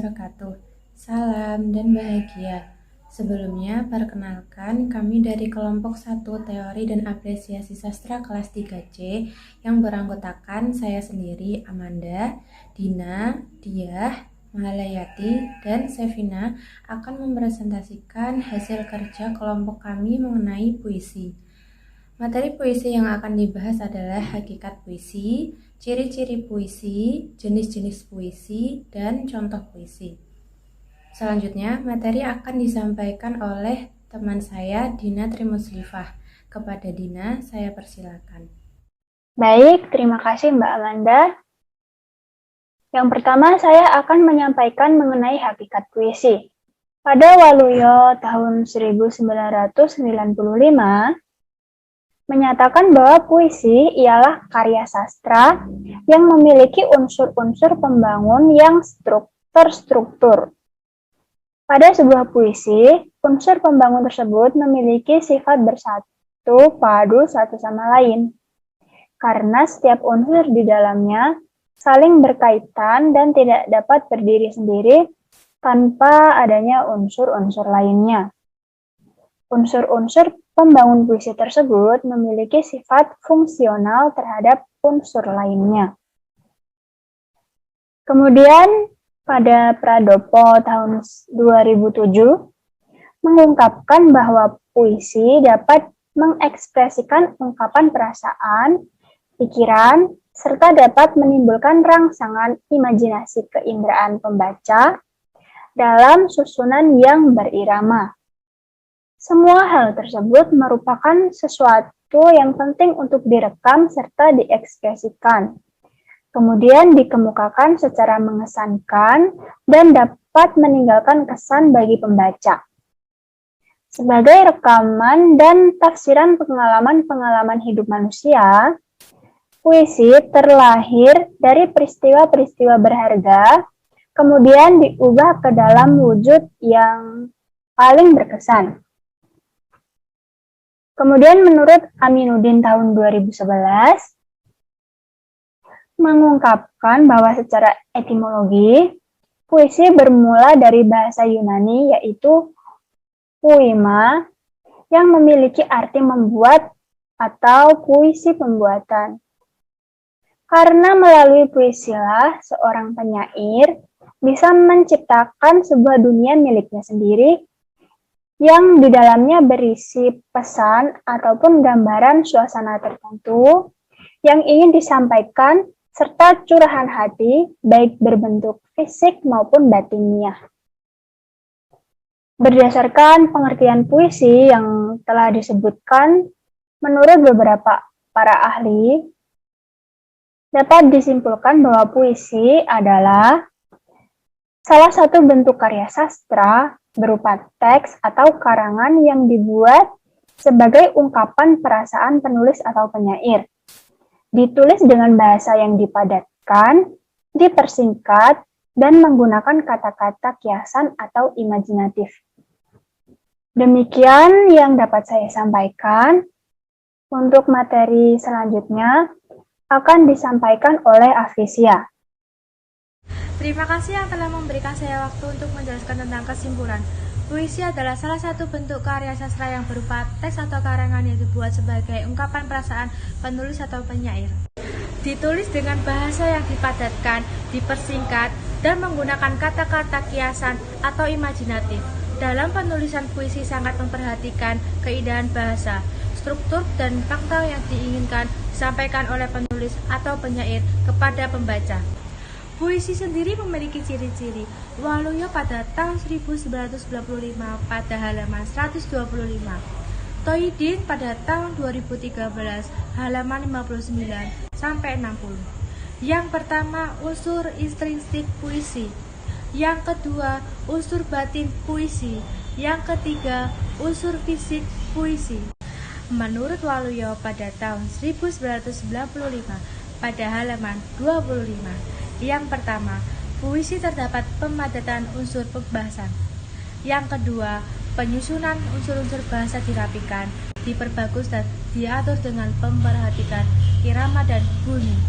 wabarakatuh. Salam dan bahagia. Sebelumnya, perkenalkan kami dari kelompok 1 Teori dan Apresiasi Sastra kelas 3C yang beranggotakan saya sendiri, Amanda, Dina, Diah, Mahalayati, dan Sevina akan mempresentasikan hasil kerja kelompok kami mengenai puisi. Materi puisi yang akan dibahas adalah hakikat puisi, ciri-ciri puisi, jenis-jenis puisi, dan contoh puisi. Selanjutnya, materi akan disampaikan oleh teman saya, Dina Trimuslifah. Kepada Dina, saya persilakan. Baik, terima kasih Mbak Amanda. Yang pertama, saya akan menyampaikan mengenai hakikat puisi. Pada Waluyo tahun 1995, menyatakan bahwa puisi ialah karya sastra yang memiliki unsur-unsur pembangun yang terstruktur. Pada sebuah puisi, unsur pembangun tersebut memiliki sifat bersatu padu satu sama lain, karena setiap unsur di dalamnya saling berkaitan dan tidak dapat berdiri sendiri tanpa adanya unsur-unsur lainnya. Unsur-unsur pembangun puisi tersebut memiliki sifat fungsional terhadap unsur lainnya. Kemudian pada Pradopo tahun 2007 mengungkapkan bahwa puisi dapat mengekspresikan ungkapan perasaan, pikiran, serta dapat menimbulkan rangsangan imajinasi keinderaan pembaca dalam susunan yang berirama. Semua hal tersebut merupakan sesuatu yang penting untuk direkam serta diekspresikan, kemudian dikemukakan secara mengesankan dan dapat meninggalkan kesan bagi pembaca. Sebagai rekaman dan tafsiran pengalaman-pengalaman hidup manusia, puisi terlahir dari peristiwa-peristiwa berharga, kemudian diubah ke dalam wujud yang paling berkesan. Kemudian menurut Aminuddin tahun 2011, mengungkapkan bahwa secara etimologi, puisi bermula dari bahasa Yunani yaitu poema yang memiliki arti membuat atau puisi pembuatan. Karena melalui puisilah seorang penyair bisa menciptakan sebuah dunia miliknya sendiri yang di dalamnya berisi pesan ataupun gambaran suasana tertentu yang ingin disampaikan serta curahan hati baik berbentuk fisik maupun batiniah. Berdasarkan pengertian puisi yang telah disebutkan, menurut beberapa para ahli, dapat disimpulkan bahwa puisi adalah salah satu bentuk karya sastra berupa teks atau karangan yang dibuat sebagai ungkapan perasaan penulis atau penyair. Ditulis dengan bahasa yang dipadatkan, dipersingkat, dan menggunakan kata-kata kiasan atau imajinatif. Demikian yang dapat saya sampaikan. Untuk materi selanjutnya akan disampaikan oleh Afisia. Terima kasih yang telah memberikan saya waktu untuk menjelaskan tentang kesimpulan. Puisi adalah salah satu bentuk karya sastra yang berupa teks atau karangan yang dibuat sebagai ungkapan perasaan penulis atau penyair. Ditulis dengan bahasa yang dipadatkan, dipersingkat, dan menggunakan kata-kata kiasan atau imajinatif. Dalam penulisan puisi sangat memperhatikan keindahan bahasa, struktur, dan fakta yang diinginkan disampaikan oleh penulis atau penyair kepada pembaca. Puisi sendiri memiliki ciri-ciri. Waluyo pada tahun 1995 pada halaman 125. Toidin pada tahun 2013 halaman 59 sampai 60. Yang pertama, unsur intrinsik puisi. Yang kedua, unsur batin puisi. Yang ketiga, unsur fisik puisi. Menurut Waluyo pada tahun 1995 pada halaman 25. Yang pertama, puisi terdapat pemadatan unsur pembahasan. Yang kedua, penyusunan unsur-unsur bahasa dirapikan, diperbagus dan diatur dengan memperhatikan irama dan bunyi.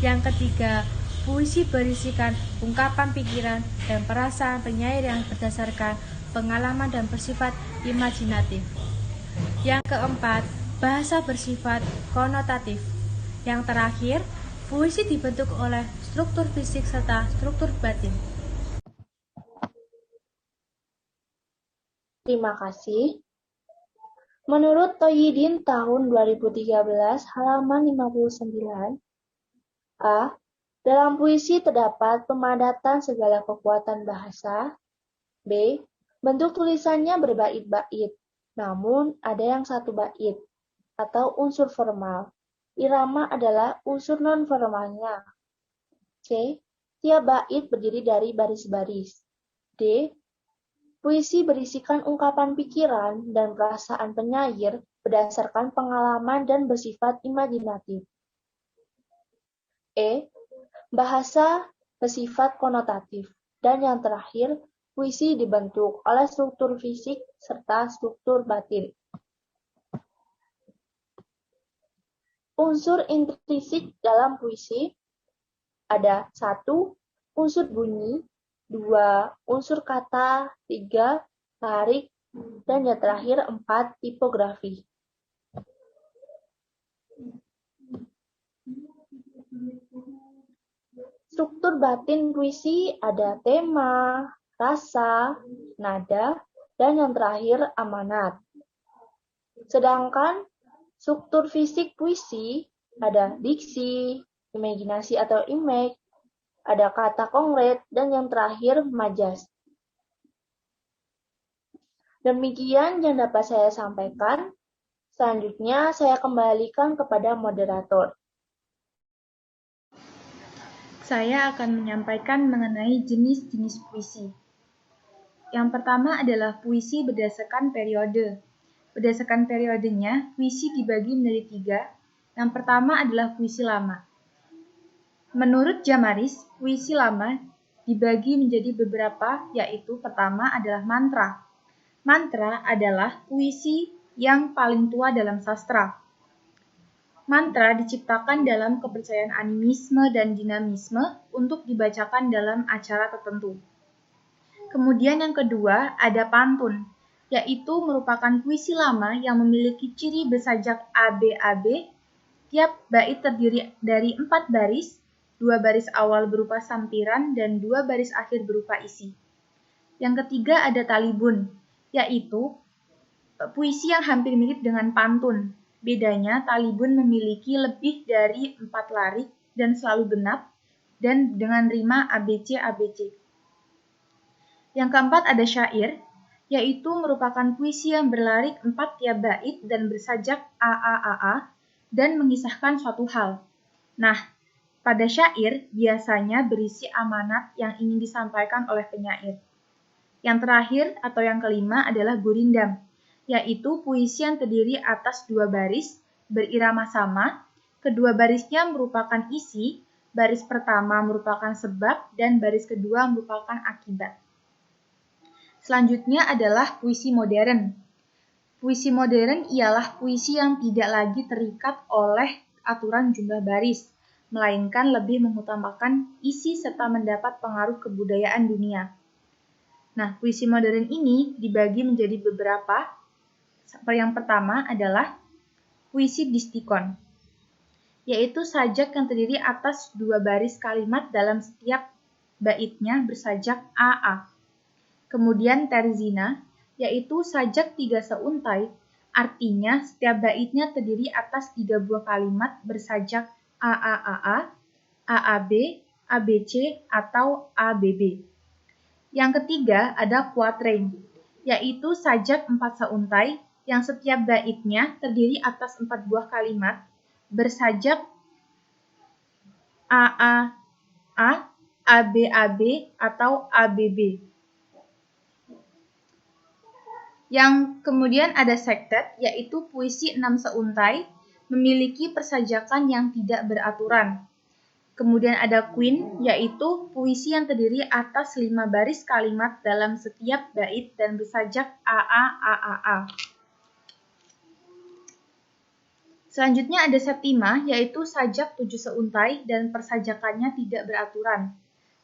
Yang ketiga, puisi berisikan ungkapan pikiran dan perasaan penyair yang berdasarkan pengalaman dan bersifat imajinatif. Yang keempat, bahasa bersifat konotatif. Yang terakhir, puisi dibentuk oleh struktur fisik serta struktur batin. Terima kasih. Menurut Toyidin tahun 2013 halaman 59, A. Dalam puisi terdapat pemadatan segala kekuatan bahasa. B. Bentuk tulisannya berbait-bait, namun ada yang satu bait, atau unsur formal. Irama adalah unsur non-formalnya. C. Tiap bait berdiri dari baris-baris. D. Puisi berisikan ungkapan pikiran dan perasaan penyair berdasarkan pengalaman dan bersifat imajinatif. E. Bahasa bersifat konotatif. Dan yang terakhir, puisi dibentuk oleh struktur fisik serta struktur batin. Unsur intrinsik dalam puisi ada 1. Unsur bunyi, 2. Unsur kata, 3. Tarik, dan yang terakhir 4. Tipografi. Struktur batin puisi ada tema, rasa, nada, dan yang terakhir amanat. Sedangkan struktur fisik puisi ada diksi, imajinasi atau image, ada kata konkret, dan yang terakhir majas. Demikian yang dapat saya sampaikan. Selanjutnya saya kembalikan kepada moderator. Saya akan menyampaikan mengenai jenis-jenis puisi. Yang pertama adalah puisi berdasarkan periode. Berdasarkan periodenya, puisi dibagi menjadi 3. Yang pertama adalah puisi lama. Menurut Jamaris, puisi lama dibagi menjadi beberapa, yaitu pertama adalah mantra. Mantra adalah puisi yang paling tua dalam sastra. Mantra diciptakan dalam kepercayaan animisme dan dinamisme untuk dibacakan dalam acara tertentu. Kemudian yang kedua ada pantun, yaitu merupakan puisi lama yang memiliki ciri bersajak ABAB. Tiap bait terdiri dari 4 baris, 2 baris awal berupa sampiran dan 2 baris akhir berupa isi. Yang ketiga ada talibun, yaitu puisi yang hampir mirip dengan pantun. Bedanya, talibun memiliki lebih dari 4 larik dan selalu genap, dan dengan rima ABC-ABC. Yang keempat ada syair, yaitu merupakan puisi yang berlarik 4 tiap bait dan bersajak AAAA dan mengisahkan suatu hal. Nah, pada syair biasanya berisi amanat yang ingin disampaikan oleh penyair. Yang terakhir atau yang kelima adalah gurindam, yaitu puisi yang terdiri atas 2 baris berirama sama. Kedua barisnya merupakan isi, baris pertama merupakan sebab, dan baris kedua merupakan akibat. Selanjutnya adalah puisi modern. Puisi modern ialah puisi yang tidak lagi terikat oleh aturan jumlah baris, melainkan lebih mengutamakan isi serta mendapat pengaruh kebudayaan dunia. Nah, puisi modern ini dibagi menjadi beberapa. Yang pertama adalah puisi distikon, yaitu sajak yang terdiri atas 2 baris kalimat dalam setiap baitnya bersajak AA. Kemudian terzina, yaitu sajak 3 seuntai, artinya setiap baitnya terdiri atas 3 buah kalimat bersajak AAAA, AAB, ABC, atau ABB. Yang ketiga ada quatrain, yaitu sajak 4 seuntai yang setiap baitnya terdiri atas 4 buah kalimat bersajak AAA, ABAB, atau ABB. Yang kemudian ada sektet, yaitu puisi 6 seuntai memiliki persajakan yang tidak beraturan. Kemudian ada queen, yaitu puisi yang terdiri atas 5 baris kalimat dalam setiap bait dan bersajak AAAA. Selanjutnya ada septima, yaitu sajak 7 seuntai dan persajakannya tidak beraturan.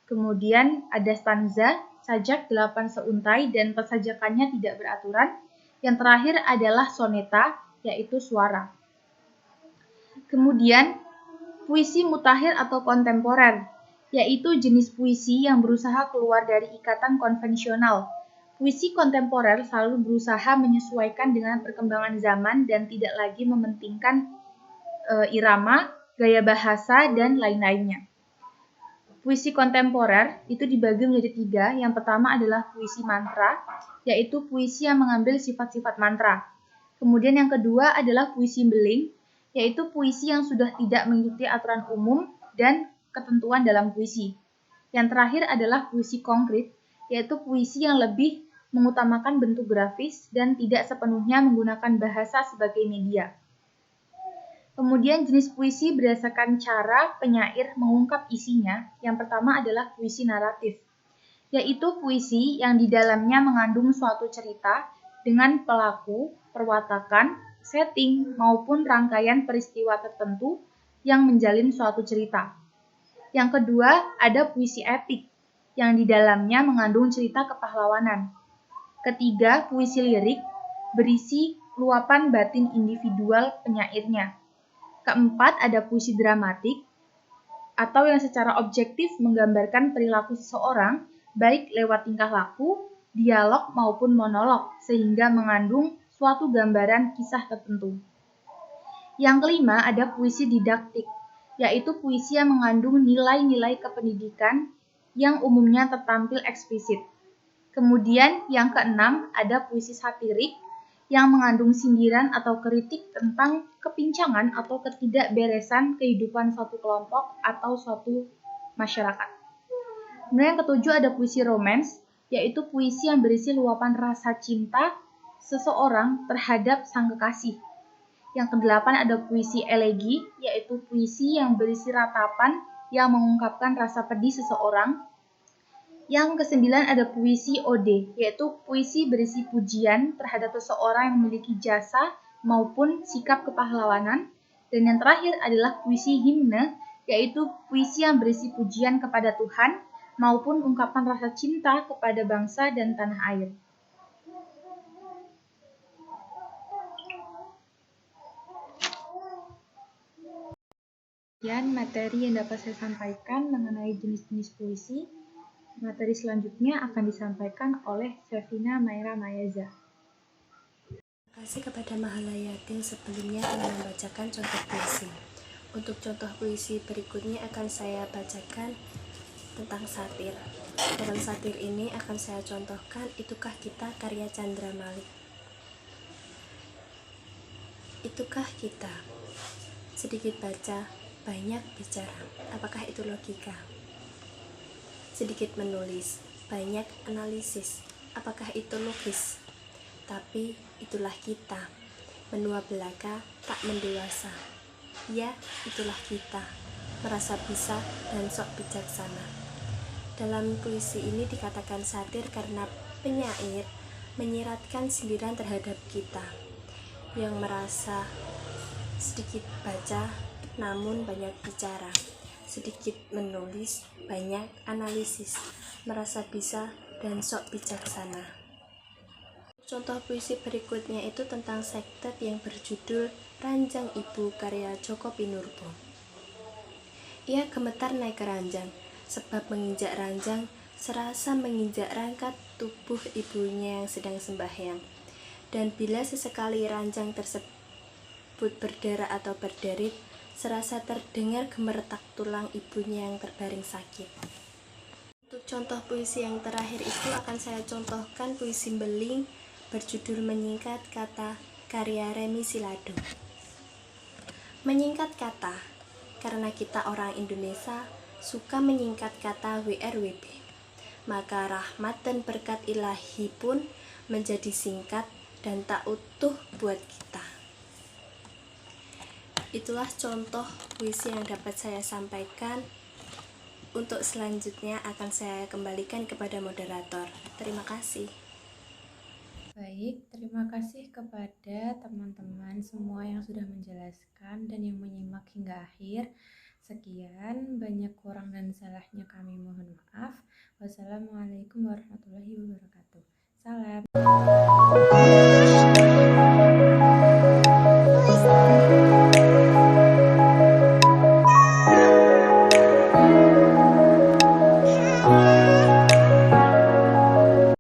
Kemudian ada stanza, sajak 8 seuntai dan persajakannya tidak beraturan. Yang terakhir adalah soneta, yaitu suara. Kemudian puisi mutakhir atau kontemporer, yaitu jenis puisi yang berusaha keluar dari ikatan konvensional. Puisi kontemporer selalu berusaha menyesuaikan dengan perkembangan zaman dan tidak lagi mementingkan irama, gaya bahasa, dan lain-lainnya. Puisi kontemporer itu dibagi menjadi 3. Yang pertama adalah puisi mantra, yaitu puisi yang mengambil sifat-sifat mantra. Kemudian yang kedua adalah puisi beling, yaitu puisi yang sudah tidak mengikuti aturan umum dan ketentuan dalam puisi. Yang terakhir adalah puisi konkret, yaitu puisi yang lebih mengutamakan bentuk grafis dan tidak sepenuhnya menggunakan bahasa sebagai media. Kemudian jenis puisi berdasarkan cara penyair mengungkap isinya. Yang pertama adalah puisi naratif, yaitu puisi yang di dalamnya mengandung suatu cerita dengan pelaku, perwatakan, setting, maupun rangkaian peristiwa tertentu yang menjalin suatu cerita. Yang kedua, ada puisi epik, yang di dalamnya mengandung cerita kepahlawanan. Ketiga, puisi lirik, berisi luapan batin individual penyairnya. Keempat, ada puisi dramatik, atau yang secara objektif menggambarkan perilaku seseorang, baik lewat tingkah laku, dialog maupun monolog, sehingga mengandung suatu gambaran kisah tertentu. Yang kelima, ada puisi didaktik, yaitu puisi yang mengandung nilai-nilai kependidikan yang umumnya tertampil eksplisit. Kemudian yang keenam, ada puisi satirik, yang mengandung sindiran atau kritik tentang kepincangan atau ketidakberesan kehidupan suatu kelompok atau suatu masyarakat. Kemudian yang ketujuh ada puisi romans, yaitu puisi yang berisi luapan rasa cinta seseorang terhadap sang kekasih. Yang kedelapan ada puisi elegi, yaitu puisi yang berisi ratapan yang mengungkapkan rasa pedih seseorang. Yang kesembilan ada puisi ode, yaitu puisi berisi pujian terhadap seseorang yang memiliki jasa maupun sikap kepahlawanan. Dan yang terakhir adalah puisi himne, yaitu puisi yang berisi pujian kepada Tuhan maupun ungkapan rasa cinta kepada bangsa dan tanah air. Sekian materi yang dapat saya sampaikan mengenai jenis-jenis puisi. Materi selanjutnya akan disampaikan oleh Sevina Maira Mayaza. Terima kasih kepada Mahalayatin sebelumnya telah membacakan contoh puisi. Untuk contoh puisi berikutnya akan saya bacakan tentang satir. Dalam satir ini akan saya contohkan Itukah Kita karya Chandra Malik. Itukah kita? Sedikit baca, banyak bicara. Apakah itu logika? Sedikit menulis, banyak analisis. Apakah itu logis? Tapi itulah kita, menua belaka, tak mendewasa. Ya, itulah kita, merasa bisa dan sok bijaksana. Dalam puisi ini dikatakan satir karena penyair menyiratkan sindiran terhadap kita, yang merasa sedikit baca namun banyak bicara. Sedikit menulis, banyak analisis, merasa bisa dan sok bijaksana. Contoh puisi berikutnya itu tentang sektet yang berjudul Ranjang Ibu karya Joko Pinurbo. Ia gemetar naik ke ranjang, sebab menginjak ranjang serasa menginjak rangka tubuh ibunya yang sedang sembahyang. Dan bila sesekali ranjang tersebut berdarah atau berderit, serasa terdengar gemeretak tulang ibunya yang terbaring sakit. Untuk contoh puisi yang terakhir itu akan saya contohkan puisi beling berjudul Menyingkat Kata karya Remi Silado. Menyingkat kata, karena kita orang Indonesia suka menyingkat kata WRWB, maka rahmat dan berkat ilahi pun menjadi singkat dan tak utuh buat kita. Itulah contoh puisi yang dapat saya sampaikan. Untuk selanjutnya akan saya kembalikan kepada moderator. Terima kasih. Baik, terima kasih kepada teman-teman semua yang sudah menjelaskan dan yang menyimak hingga akhir. Sekian, banyak kurang dan salahnya kami mohon maaf. Wassalamualaikum warahmatullahi wabarakatuh. Salam.